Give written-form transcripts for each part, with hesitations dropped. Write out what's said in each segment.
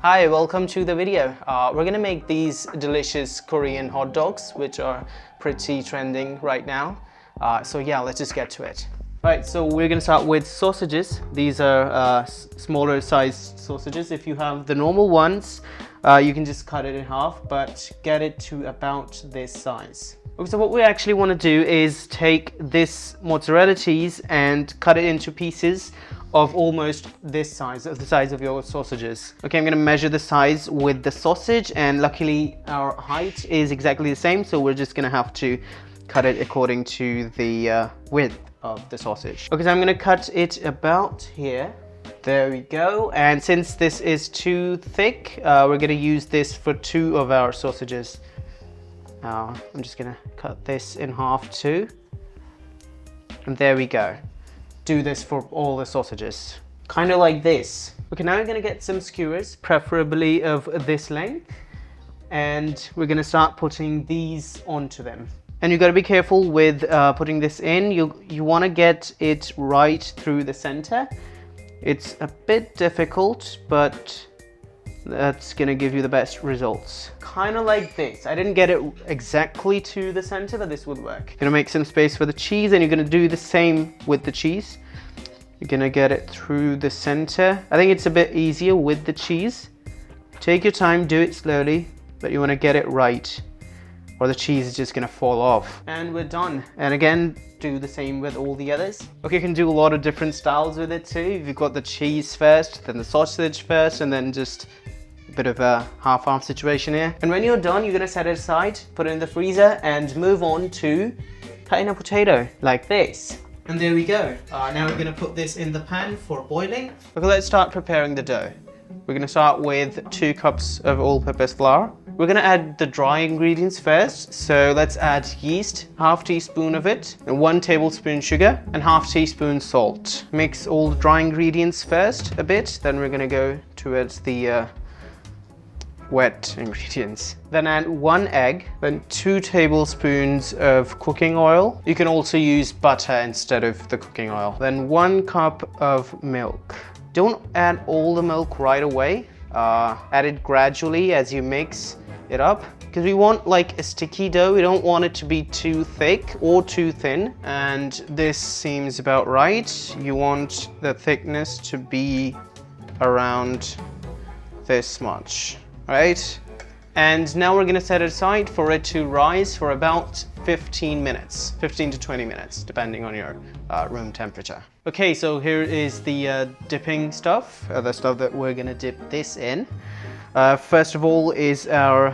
Hi, welcome to the video. We're gonna make these delicious Korean hot dogs, which are pretty trending right now. So yeah, let's just get to it. Right, so we're gonna start with sausages. These are smaller sized sausages. If you have the normal ones, you can just cut it in half, but get it to about this size. Okay, so what we actually want to do is take this mozzarella cheese and cut it into pieces of almost this size, of the size of your sausages. Okay, I'm going to measure the size with the sausage, and luckily our height is exactly the same, so we're just going to have to cut it according to the width of the sausage. Okay, so I'm going to cut it about here. There we go. And since this is too thick, we're going to use this for 2 of our sausages. I'm just gonna cut this in half too. And there we go. Do this for all the sausages. Kind of like this. Okay, now we're gonna get some skewers, preferably of this length. And we're gonna start putting these onto them. And you gotta be careful with putting this in. You wanna get it right through the center. It's a bit difficult, but that's gonna give you the best results. Kind of like this. I didn't get it exactly to the center, but this would work. You're gonna make some space for the cheese, and you're gonna do the same with the cheese. You're gonna get it through the center. I think it's a bit easier with the cheese. Take your time, do it slowly, but you wanna get it right, or the cheese is just gonna fall off. And we're done. And again, do the same with all the others. Okay, you can do a lot of different styles with it too. You've got the cheese first, then the sausage first, and then just bit of a half-half situation here. And when you're done, you're gonna set it aside, put it in the freezer, and move on to cutting a potato like this. And there we go. Now we're gonna put this in the pan for boiling. Okay, let's start preparing the dough. We're gonna start with 2 cups of all-purpose flour. We're gonna add the dry ingredients first. So let's add yeast, ½ teaspoon of it, and 1 tablespoon sugar, and ½ teaspoon salt. Mix all the dry ingredients first a bit, then we're gonna go towards the wet ingredients. Then add 1 egg, then 2 tablespoons of cooking oil. You can also use butter instead of the cooking oil. Then 1 cup of milk. Don't add all the milk right away. Add it gradually as you mix it up, because we want like a sticky dough. We don't want it to be too thick or too thin. And this seems about right. You want the thickness to be around this much. Right, and now we're going to set it aside for it to rise for about 15 minutes, 15 to 20 minutes, depending on your room temperature. Okay, so here is the dipping stuff, the stuff that we're going to dip this in. First of all is our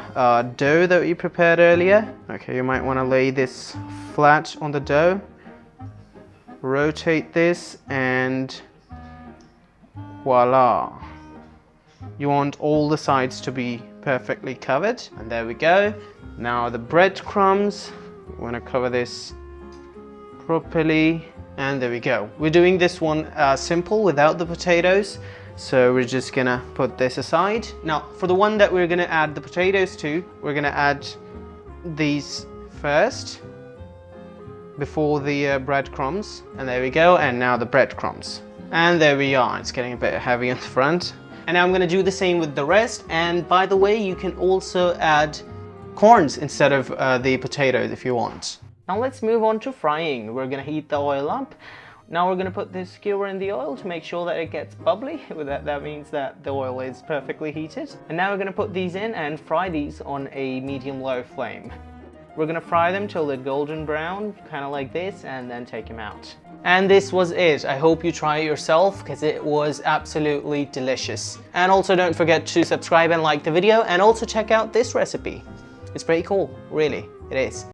dough that we prepared earlier. Okay, you might want to lay this flat on the dough, rotate this, and voila. You want all the sides to be perfectly covered, and there we go. Now the breadcrumbs, we want to cover this properly, and there we go. We're doing this one simple without the potatoes, so we're just gonna put this aside. Now for the one that we're gonna add the potatoes to, we're gonna add these first before the breadcrumbs, and there we go. And now the breadcrumbs, and there we are. It's getting a bit heavy on the front. And now I'm going to do the same with the rest. And by the way, you can also add corns instead of the potatoes if you want. Now let's move on to frying. We're going to heat the oil up. Now we're going to put this skewer in the oil to make sure that it gets bubbly. That means that the oil is perfectly heated. And now we're going to put these in and fry these on a medium-low flame. We're going to fry them till they're golden brown, kind of like this, and then take them out. And this was it. I hope you try it yourself, because it was absolutely delicious. And also don't forget to subscribe and like the video, and also check out this recipe. It's pretty cool, really, it is.